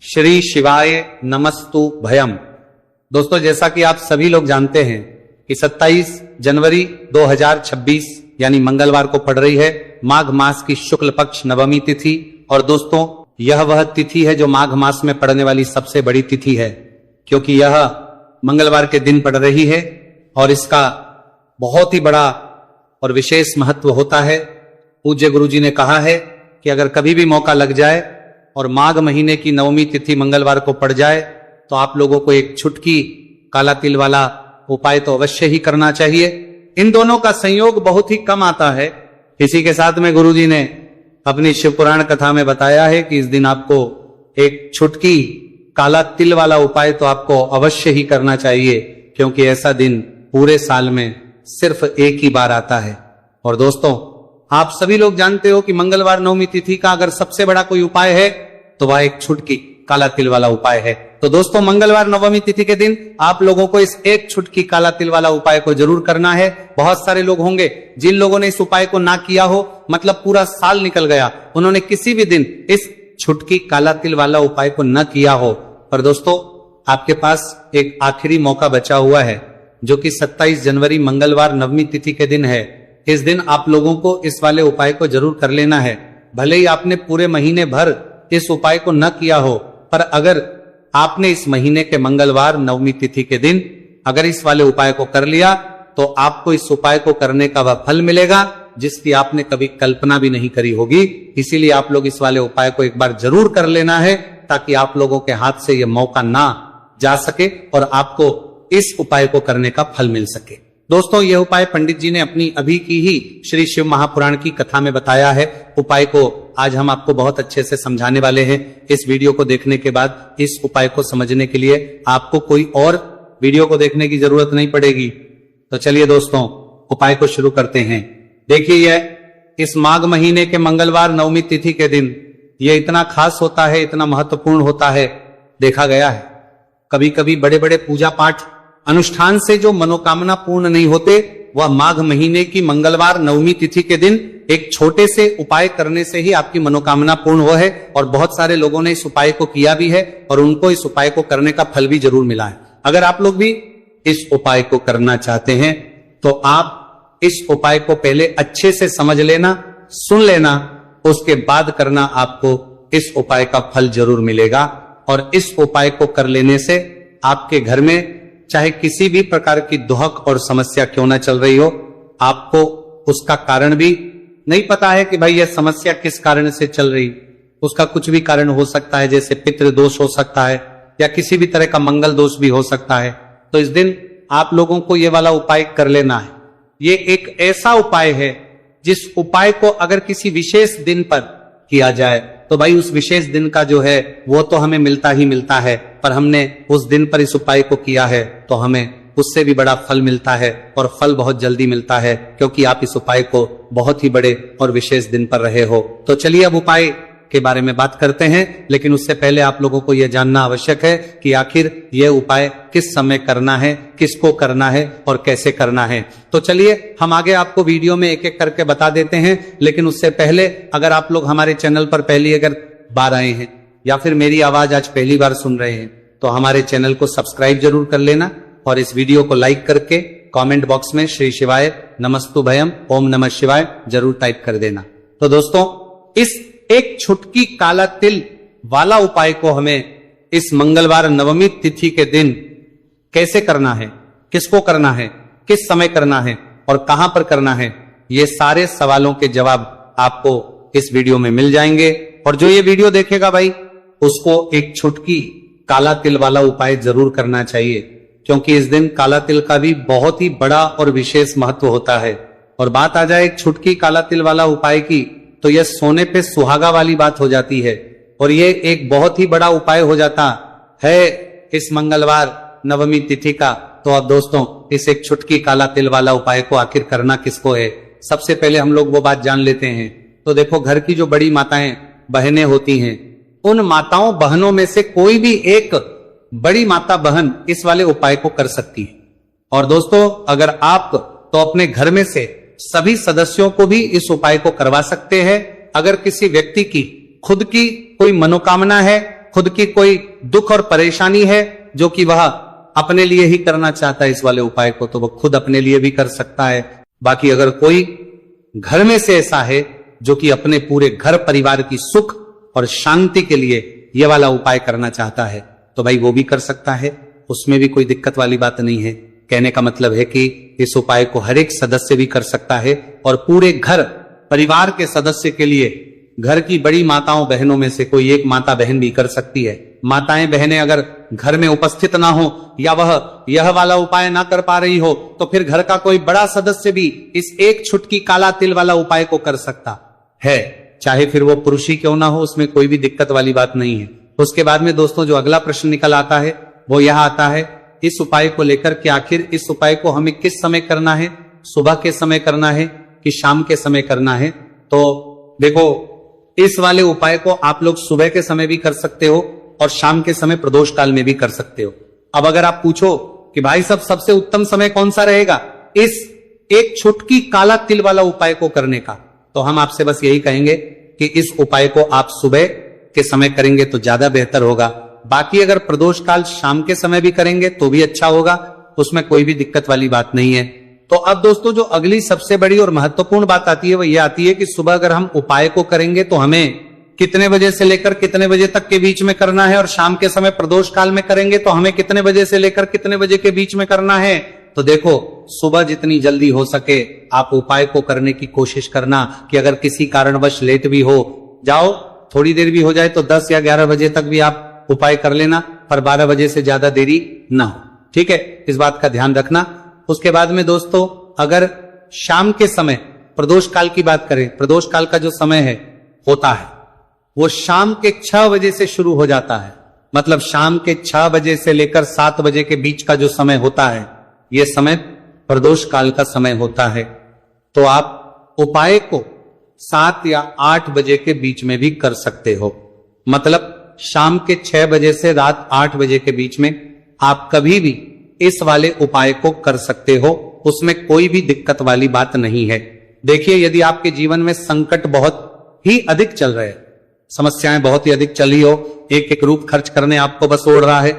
श्री शिवाय नमस्तु भयम। दोस्तों, जैसा कि आप सभी लोग जानते हैं कि 27 जनवरी 2026 यानी मंगलवार को पड़ रही है माघ मास की शुक्ल पक्ष नवमी तिथि। और दोस्तों, यह वह तिथि है जो माघ मास में पड़ने वाली सबसे बड़ी तिथि है, क्योंकि यह मंगलवार के दिन पड़ रही है और इसका बहुत ही बड़ा और विशेष महत्व होता है। पूज्य गुरु जी ने कहा है कि अगर कभी भी मौका लग जाए और माघ महीने की नवमी तिथि मंगलवार को पड़ जाए तो आप लोगों को एक छुटकी काला तिल वाला उपाय तो अवश्य ही करना चाहिए। इन दोनों का संयोग बहुत ही कम आता है। इसी के साथ में गुरु जी ने अपनी शिव पुराण कथा में बताया है कि इस दिन आपको एक छुटकी काला तिल वाला उपाय तो आपको अवश्य ही करना चाहिए, क्योंकि ऐसा दिन पूरे साल में सिर्फ एक ही बार आता है। और दोस्तों, आप सभी लोग जानते हो कि मंगलवार नवमी तिथि का अगर सबसे बड़ा कोई उपाय है तो वह एक छुटकी काला तिल वाला उपाय है। तो दोस्तों, मंगलवार नवमी तिथि के दिन आप लोगों को इस एक छुटकी काला तिल वाला उपाय को जरूर करना है। बहुत सारे लोग होंगे जिन लोगों ने इस उपाय को ना किया हो, मतलब पूरा साल निकल गया, उन्होंने किसी भी दिन इस छुटकी काला तिल वाला उपाय को न किया हो। पर दोस्तों, आपके पास एक आखिरी मौका बचा हुआ है, जो कि 27 जनवरी मंगलवार नवमी तिथि के दिन है। इस दिन आप लोगों को इस वाले उपाय को जरूर कर लेना है। भले ही आपने पूरे महीने भर इस उपाय को न किया हो, पर अगर आपने इस महीने के मंगलवार नवमी तिथि के दिन अगर इस वाले उपाय को कर लिया तो आपको इस उपाय को करने का वह फल मिलेगा जिसकी आपने कभी कल्पना भी नहीं करी होगी। इसीलिए आप लोग इस वाले उपाय को एक बार जरूर कर लेना है, ताकि आप लोगों के हाथ से यह मौका ना जा सके और आपको इस उपाय को करने का फल मिल सके। दोस्तों, यह उपाय पंडित जी ने अपनी अभी की ही श्री शिव महापुराण की कथा में बताया है। उपाय को आज हम आपको बहुत अच्छे से समझाने वाले हैं। इस वीडियो को देखने के बाद इस उपाय को समझने के लिए आपको कोई और वीडियो को देखने की जरूरत नहीं पड़ेगी। तो चलिए दोस्तों, उपाय को शुरू करते हैं। देखिए, यह इस माघ महीने के मंगलवार नवमी तिथि के दिन यह इतना खास होता है, इतना महत्वपूर्ण होता है। देखा गया है कभी कभी बड़े बड़े पूजा पाठ अनुष्ठान से जो मनोकामना पूर्ण नहीं होते, वह माघ महीने की मंगलवार नवमी तिथि के दिन एक छोटे से उपाय करने से ही आपकी मनोकामना पूर्ण हो है। और बहुत सारे लोगों ने इस उपाय को किया भी है और उनको इस उपाय को करने का फल भी जरूर मिला है। अगर आप लोग भी इस उपाय को करना चाहते हैं तो आप इस उपाय को पहले अच्छे से समझ लेना, सुन लेना, उसके बाद करना। आपको इस उपाय का फल जरूर मिलेगा। और इस उपाय को कर लेने से आपके घर में चाहे किसी भी प्रकार की दुहक और समस्या क्यों ना चल रही हो, आपको उसका कारण भी नहीं पता है कि भाई यह समस्या किस कारण से चल रही, उसका कुछ भी कारण हो सकता है, जैसे पितृ दोष हो सकता है या किसी भी तरह का मंगल दोष भी हो सकता है। तो इस दिन आप लोगों को यह वाला उपाय कर लेना है। ये एक ऐसा उपाय है जिस उपाय को अगर किसी विशेष दिन पर किया जाए तो भाई उस विशेष दिन का जो है वो तो हमें मिलता ही मिलता है, पर हमने उस दिन पर इस उपाय को किया है तो हमें उससे भी बड़ा फल मिलता है, और फल बहुत जल्दी मिलता है, क्योंकि आप इस उपाय को बहुत ही बड़े और विशेष दिन पर रहे हो। तो चलिए अब उपाय के बारे में बात करते हैं, लेकिन उससे पहले आप लोगों को यह जानना आवश्यक है कि आखिर यह उपाय किस समय करना है, किसको करना है और कैसे करना है। तो चलिए हम आगे आपको वीडियो में एक एक करके बता देते हैं। लेकिन उससे पहले अगर आप लोग हमारे चैनल पर पहली अगर बार आए हैं या फिर मेरी आवाज आज पहली बार सुन रहे हैं तो हमारे चैनल को सब्सक्राइब जरूर कर लेना और इस वीडियो को लाइक करके कमेंट बॉक्स में श्री शिवाय नमस्तु भयम ओम नमः शिवाय जरूर टाइप कर देना। तो दोस्तों, इस एक छुटकी काला तिल वाला उपाय को हमें इस मंगलवार नवमी तिथि के दिन कैसे करना है, किसको करना है, किस समय करना है और कहां पर करना है, ये सारे सवालों के जवाब आपको इस वीडियो में मिल जाएंगे। और जो ये वीडियो देखेगा भाई, उसको एक छुटकी काला तिल वाला उपाय जरूर करना चाहिए, क्योंकि इस दिन काला तिल का भी बहुत ही बड़ा और विशेष महत्व होता है। और बात आ जाए एक छुटकी काला तिल वाला उपाय की, तो यह सोने पे सुहागा वाली बात हो जाती है और ये एक बहुत ही बड़ा उपाय हो जाता है इस मंगलवार नवमी तिथि का। तो अब दोस्तों, इस एक छुटकी काला तिल वाला उपाय को आखिर करना किसको है, सबसे पहले हम लोग वो बात जान लेते हैं। तो देखो, घर की जो बड़ी माताएं बहनें होती हैं, उन माताओं बहनों में से कोई भी एक बड़ी माता बहन इस वाले उपाय को कर सकती है। और दोस्तों, अगर आप तो अपने घर में से सभी सदस्यों को भी इस उपाय को करवा सकते हैं। अगर किसी व्यक्ति की खुद की कोई मनोकामना है खुद की कोई दुख और परेशानी है जो कि वह अपने लिए ही करना चाहता है इस वाले उपाय को, तो वह खुद अपने लिए भी कर सकता है। बाकी अगर कोई घर में से ऐसा है जो कि अपने पूरे घर परिवार की सुख और शांति के लिए यह वाला उपाय करना चाहता है तो भाई वो भी कर सकता है, उसमें भी कोई दिक्कत वाली बात नहीं है। कहने का मतलब है कि इस उपाय को हर एक सदस्य भी कर सकता है और पूरे घर परिवार के सदस्य के लिए घर की बड़ी माताओं बहनों में से कोई एक माता बहन भी कर सकती है। माताएं बहनें अगर घर में उपस्थित ना हो या वह यह वाला उपाय ना कर पा रही हो तो फिर घर का कोई बड़ा सदस्य भी इस एक छुटकी काला तिल वाला उपाय को कर सकता है, चाहे फिर वो पुरुष ही क्यों ना हो, उसमें कोई भी दिक्कत वाली बात नहीं है। उसके बाद में दोस्तों जो अगला प्रश्न निकल आता है वो यह आता है इस उपाय को लेकर कि आखिर इस उपाय को हमें किस समय करना है, सुबह के समय करना है कि शाम के समय करना है। तो देखो इस वाले उपाय को आप लोग सुबह के समय भी कर सकते हो और शाम के समय प्रदोष काल में भी कर सकते हो। अब अगर आप पूछो कि भाई सब सबसे उत्तम समय कौन सा रहेगा इस एक छुटकी काला तिल वाला उपाय को करने का, तो हम आपसे बस यही कहेंगे कि इस उपाय को आप सुबह के समय करेंगे तो ज्यादा बेहतर होगा। बाकी अगर प्रदोष काल शाम के समय भी करेंगे तो भी अच्छा होगा, उसमें कोई भी दिक्कत वाली बात नहीं है। तो अब दोस्तों जो अगली सबसे बड़ी और महत्वपूर्ण बात आती है वो ये आती है कि सुबह अगर हम उपाय को करेंगे तो हमें कितने बजे से लेकर कितने बजे तक के बीच में करना है, और शाम के समय प्रदोष काल में करेंगे तो हमें कितने बजे से लेकर कितने बजे के बीच में करना है। तो देखो सुबह जितनी जल्दी हो सके आप उपाय को करने की कोशिश करना कि अगर किसी कारणवश लेट भी हो जाओ, थोड़ी देर भी हो जाए तो 10 या 11 बजे तक भी आप उपाय कर लेना, पर 12 बजे से ज्यादा देरी ना हो, ठीक है, इस बात का ध्यान रखना। उसके बाद में दोस्तों अगर शाम के समय प्रदोष काल की बात करें, प्रदोष काल का जो समय है होता है वो शाम के 6 बजे से शुरू हो जाता है, मतलब शाम के 6 बजे से लेकर 7 बजे के बीच का जो समय होता है यह समय प्रदोष काल का समय होता है। तो आप उपाय को 7 या 8 बजे के बीच में भी कर सकते हो, मतलब शाम के 6 बजे से रात 8 बजे के बीच में आप कभी भी इस वाले उपाय को कर सकते हो, उसमें कोई भी दिक्कत वाली बात नहीं है। देखिए यदि आपके जीवन में संकट बहुत ही अधिक चल रहे हैं, समस्याएं बहुत ही अधिक चली हो, एक एक रूप खर्च करने आपको बस ओढ़ रहा है,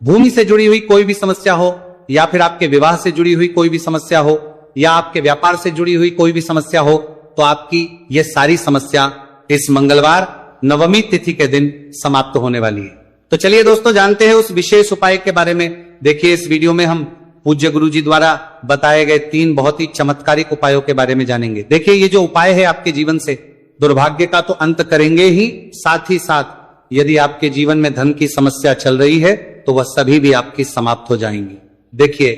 भूमि से जुड़ी हुई कोई भी समस्या हो या फिर आपके विवाह से जुड़ी हुई कोई भी समस्या हो या आपके व्यापार से जुड़ी हुई कोई भी समस्या हो, तो आपकी ये सारी समस्या इस मंगलवार नवमी तिथि के दिन समाप्त होने वाली है। तो चलिए दोस्तों जानते हैं उस विशेष उपाय के बारे में। देखिए इस वीडियो में हम पूज्य गुरु जी द्वारा बताए गए 3 बहुत ही चमत्कारिक उपायों के बारे में जानेंगे। देखिए ये जो उपाय है आपके जीवन से दुर्भाग्य का तो अंत करेंगे ही, साथ ही साथ यदि आपके जीवन में धन की समस्या चल रही है तो वह सभी भी आपकी समाप्त हो जाएंगी। देखिए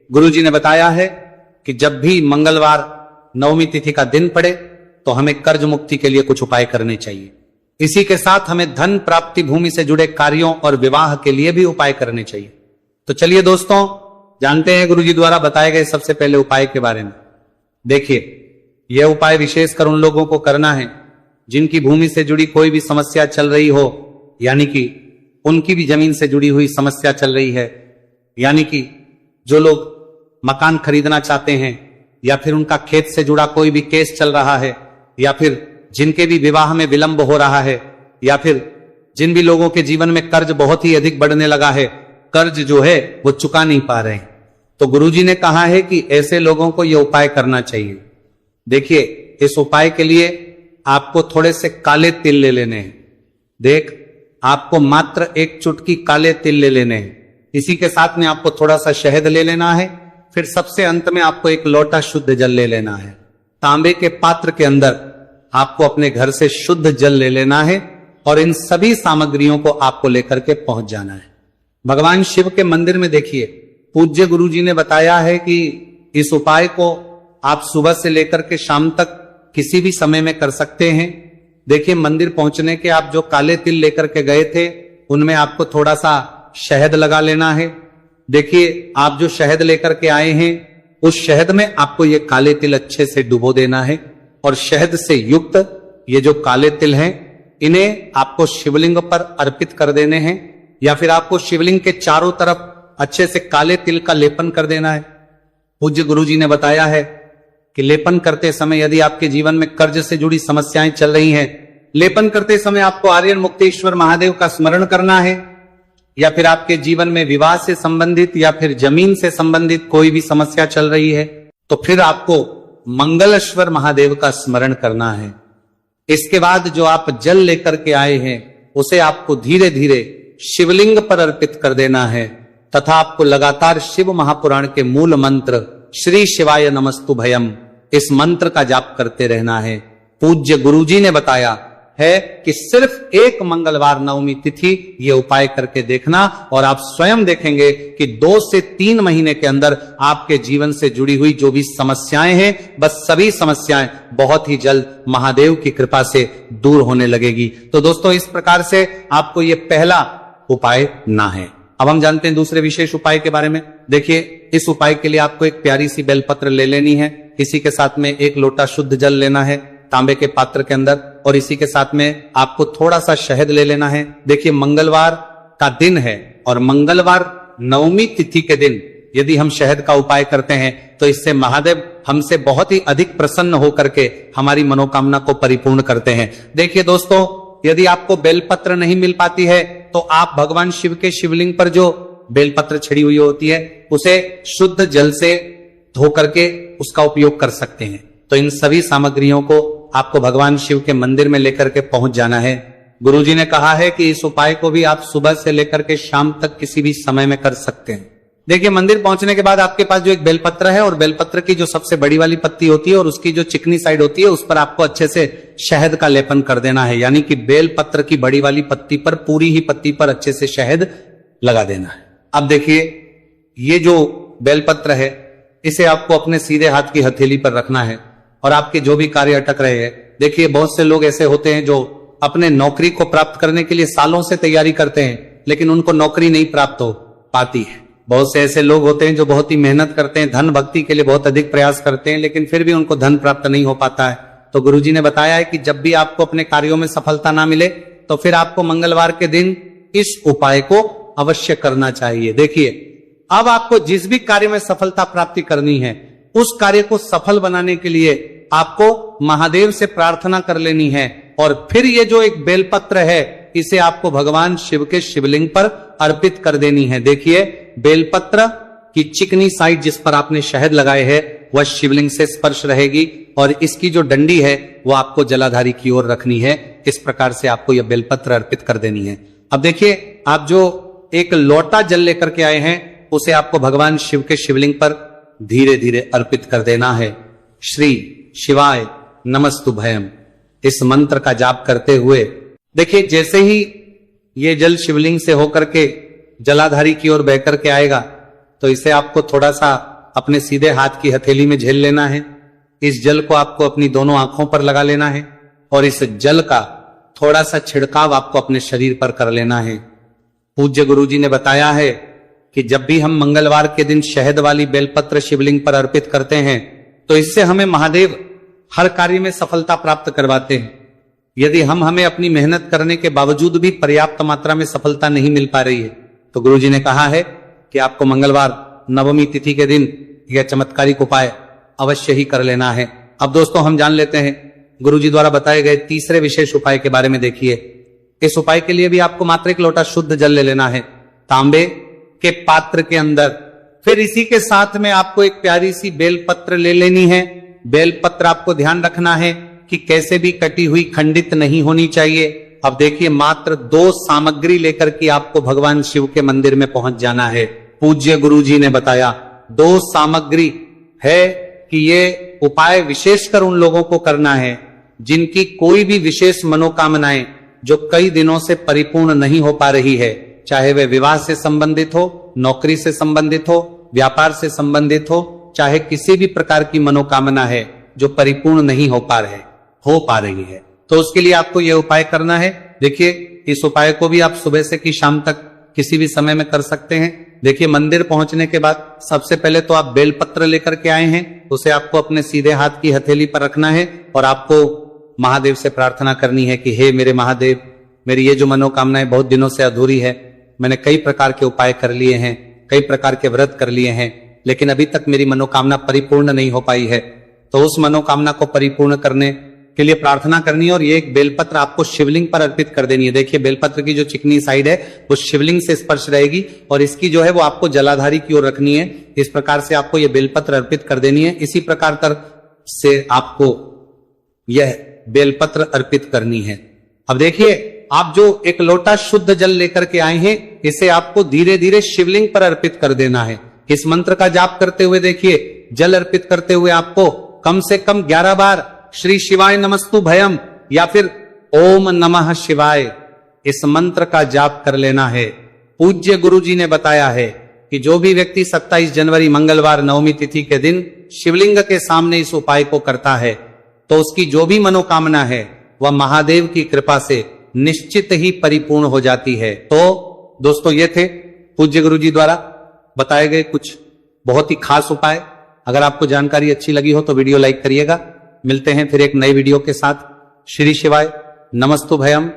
गुरु जी ने बताया है कि जब भी मंगलवार नवमी तिथि का दिन पड़े तो हमें कर्ज मुक्ति के लिए कुछ उपाय करने चाहिए। इसी के साथ हमें धन प्राप्ति, भूमि से जुड़े कार्यों और विवाह के लिए भी उपाय करने चाहिए। तो चलिए दोस्तों जानते हैं गुरुजी द्वारा बताए गए सबसे पहले उपाय के बारे में। देखिए यह उपाय विशेषकर उन लोगों को करना है जिनकी भूमि से जुड़ी कोई भी समस्या चल रही हो, यानी कि उनकी भी जमीन से जुड़ी हुई समस्या चल रही है, यानी कि जो लोग मकान खरीदना चाहते हैं या फिर उनका खेत से जुड़ा कोई भी केस चल रहा है, या फिर जिनके भी विवाह में विलंब हो रहा है, या फिर जिन भी लोगों के जीवन में कर्ज बहुत ही अधिक बढ़ने लगा है, कर्ज जो है वो चुका नहीं पा रहे हैं, तो गुरुजी ने कहा है कि ऐसे लोगों को यह उपाय करना चाहिए। देखिए इस उपाय के लिए आपको थोड़े से काले तिल ले लेने हैं। देख आपको मात्र एक चुटकी काले तिल ले लेने हैं। इसी के साथ में आपको थोड़ा सा शहद ले लेना है। फिर सबसे अंत में आपको एक लोटा शुद्ध जल ले लेना है। तांबे के पात्र के अंदर आपको अपने घर से शुद्ध जल ले लेना है और इन सभी सामग्रियों को आपको लेकर के पहुंच जाना है। भगवान शिव के मंदिर में देखिए पूज्य गुरुजी ने बताया है कि इस उपाय को आप सुबह से लेकर के शाम तक किसी भी समय में कर सकते हैं। देखिए मंदिर पहुंचने के आप जो काले तिल लेकर के गए थे उनमें आपको थोड़ा सा शहद लगा लेना है। देखिए आप जो शहद लेकर के आए हैं उस शहद में आपको ये काले तिल अच्छे से डुबो देना है और शहद से युक्त ये जो काले तिल हैं इन्हें आपको शिवलिंग पर अर्पित कर देने हैं, या फिर आपको शिवलिंग के चारों तरफ अच्छे से काले तिल का लेपन कर देना है। पूज्य गुरुजी ने बताया है कि लेपन करते समय यदि आपके जीवन में कर्ज से जुड़ी समस्याएं चल रही हैं लेपन करते समय आपको आर्यन मुक्तेश्वर महादेव का स्मरण करना है, या फिर आपके जीवन में विवाह से संबंधित या फिर जमीन से संबंधित कोई भी समस्या चल रही है, तो फिर आपको मंगलेश्वर महादेव का स्मरण करना है। इसके बाद जो आप जल लेकर के आए हैं उसे आपको धीरे धीरे शिवलिंग पर अर्पित कर देना है, तथा आपको लगातार शिव महापुराण के मूल मंत्र श्री शिवाय नमस्तु भयम, इस मंत्र का जाप करते रहना है। पूज्य गुरुजी ने बताया है कि सिर्फ एक मंगलवार नवमी तिथि ये उपाय करके देखना, और आप स्वयं देखेंगे कि 2 से 3 महीने के अंदर आपके जीवन से जुड़ी हुई जो भी समस्याएं हैं, बस सभी समस्याएं बहुत ही जल्द महादेव की कृपा से दूर होने लगेगी। तो दोस्तों, इस प्रकार से आपको ये पहला उपाय ना है। अब हम जानते हैं दूसरे विशेष उपाय के बारे में। देखिए, इस उपाय के लिए आपको एक प्यारी सी बेलपत्र ले लेनी है, इसी के साथ में 1 लोटा शुद्ध जल लेना है तांबे के पात्र के अंदर, और इसी के साथ में आपको थोड़ा सा शहद ले लेना है। देखिए, मंगलवार का दिन है और मंगलवार नवमी तिथि के दिन यदि हम शहद का उपाय करते हैं तो इससे महादेव हमसे बहुत ही अधिक प्रसन्न होकर के हमारी मनोकामना को परिपूर्ण करते हैं। देखिए दोस्तों, यदि आपको बेलपत्र नहीं मिल पाती है तो आप भगवान शिव के शिवलिंग पर जो बेलपत्र छिड़ी हुई होती है उसे शुद्ध जल से धो करके उसका उपयोग कर सकते हैं। तो इन सभी सामग्रियों को आपको भगवान शिव के मंदिर में लेकर के पहुंच जाना है। गुरुजी ने कहा है कि इस उपाय को भी आप सुबह से लेकर के शाम तक किसी भी समय में कर सकते हैं। देखिए, मंदिर पहुंचने के बाद आपके पास जो एक बेलपत्र है, और बेलपत्र की जो सबसे बड़ी वाली पत्ती होती है और उसकी जो चिकनी साइड होती है, उस पर आपको अच्छे से शहद का लेपन कर देना है। यानी कि बेलपत्र की बड़ी वाली पत्ती पर, पूरी ही पत्ती पर अच्छे से शहद लगा देना है। अब देखिए, ये जो बेलपत्र है इसे आपको अपने सीधे हाथ की हथेली पर रखना है, और आपके जो भी कार्य अटक रहे हैं, देखिए बहुत से लोग ऐसे होते हैं जो अपने नौकरी को प्राप्त करने के लिए सालों से तैयारी करते हैं, लेकिन उनको नौकरी नहीं प्राप्त हो पाती है। बहुत से ऐसे लोग होते हैं जो बहुत ही मेहनत करते हैं, धन भक्ति के लिए बहुत अधिक प्रयास करते हैं, लेकिन फिर भी उनको धन प्राप्त नहीं हो पाता है। तो गुरुजी ने बताया है कि जब भी आपको अपने कार्यों में सफलता ना मिले तो फिर आपको मंगलवार के दिन इस उपाय को अवश्य करना चाहिए। देखिए, अब आपको जिस भी कार्य में सफलता प्राप्ति करनी है, उस कार्य को सफल बनाने के लिए आपको महादेव से प्रार्थना कर लेनी है, और फिर ये जो एक बेलपत्र है इसे आपको भगवान शिव के शिवलिंग पर अर्पित कर देनी है। देखिए, बेलपत्र की चिकनी साइड जिस पर आपने शहद लगाए है वह शिवलिंग से स्पर्श रहेगी, और इसकी जो डंडी है वो आपको जलाधारी की ओर रखनी है। इस प्रकार से आपको यह बेलपत्र अर्पित कर देनी है। अब देखिए, आप जो एक लोटा जल लेकर के आए हैं उसे आपको भगवान शिव के शिवलिंग पर धीरे धीरे अर्पित कर देना है। श्री शिवाय नमस्तु भयम, इस मंत्र का जाप करते हुए देखिए, जैसे ही ये जल शिवलिंग से होकर के जलाधारी की ओर बह करके आएगा तो इसे आपको थोड़ा सा अपने सीधे हाथ की हथेली में झेल लेना है। इस जल को आपको अपनी दोनों आंखों पर लगा लेना है, और इस जल का थोड़ा सा छिड़काव आपको अपने शरीर पर कर लेना है। पूज्य गुरुजी ने बताया है कि जब भी हम मंगलवार के दिन शहद वाली बेलपत्र शिवलिंग पर अर्पित करते हैं तो इससे हमें महादेव हर कार्य में सफलता प्राप्त करवाते हैं। यदि हमें अपनी मेहनत करने के बावजूद भी पर्याप्त मात्रा में सफलता नहीं मिल पा रही है तो गुरुजी ने कहा है कि आपको मंगलवार नवमी तिथि के दिन यह चमत्कारिक उपाय अवश्य ही कर लेना है। अब दोस्तों, हम जान लेते हैं गुरुजी द्वारा बताए गए तीसरे विशेष उपाय के बारे में। देखिए, इस उपाय के लिए भी आपको मात्र 1 लोटा शुद्ध जल ले लेना है तांबे के पात्र के अंदर। फिर इसी के साथ में आपको एक प्यारी सी बेलपत्र ले लेनी है। बेलपत्र आपको ध्यान रखना है कि कैसे भी कटी हुई, खंडित नहीं होनी चाहिए। अब देखिए, मात्र 2 सामग्री लेकर के आपको भगवान शिव के मंदिर में पहुंच जाना है। पूज्य गुरुजी ने बताया 2 सामग्री है कि ये उपाय विशेषकर उन लोगों को करना है जिनकी कोई भी विशेष मनोकामनाएं जो कई दिनों से परिपूर्ण नहीं हो पा रही है, चाहे वे विवाह से संबंधित हो, नौकरी से संबंधित हो, व्यापार से संबंधित हो, चाहे किसी भी प्रकार की मनोकामना है जो परिपूर्ण नहीं हो पा रही है, तो उसके लिए आपको यह उपाय करना है। देखिए, इस उपाय को भी आप सुबह से की शाम तक किसी भी समय में कर सकते हैं। देखिए, मंदिर पहुंचने के बाद सबसे पहले तो आप बेलपत्र लेकर के आए हैं, उसे आपको अपने सीधे हाथ की हथेली पर रखना है, और आपको महादेव से प्रार्थना करनी है कि हे मेरे महादेव, मेरी ये जो मनोकामनाएं बहुत दिनों से अधूरी है, मैंने कई प्रकार के उपाय कर लिए हैं, कई प्रकार के व्रत कर लिए हैं, लेकिन अभी तक मेरी मनोकामना परिपूर्ण नहीं हो पाई है। तो उस मनोकामना को परिपूर्ण करने के लिए प्रार्थना करनी है और ये एक बेलपत्र आपको शिवलिंग पर अर्पित कर देनी है। देखिए बेलपत्र की जो चिकनी साइड है वो शिवलिंग से स्पर्श रहेगी और इसकी जो है वो आपको जलाधारी की ओर रखनी है। इस प्रकार से आपको ये बेलपत्र अर्पित कर देनी है। इसी प्रकार से आपको यह बेलपत्र अर्पित करनी है। अब देखिए आप जो एक लोटा शुद्ध जल लेकर के आए हैं इसे आपको धीरे धीरे शिवलिंग पर अर्पित कर देना है। इस मंत्र का जाप करते हुए देखिए जल अर्पित करते हुए आपको कम से कम 11 बार श्री शिवाय नमस्तु भयम या फिर ओम नमः शिवाय इस मंत्र का जाप कर लेना है। पूज्य गुरु जी ने बताया है कि जो भी व्यक्ति 27 जनवरी मंगलवार नवमी तिथि के दिन शिवलिंग के सामने इस उपाय को करता है तो उसकी जो भी मनोकामना है वह महादेव की कृपा से निश्चित ही परिपूर्ण हो जाती है। तो दोस्तों ये थे पूज्य गुरु जी द्वारा बताए गए कुछ बहुत ही खास उपाय। अगर आपको जानकारी अच्छी लगी हो तो वीडियो लाइक करिएगा। मिलते हैं फिर एक नए वीडियो के साथ। श्री शिवाय नमस्तु भयम।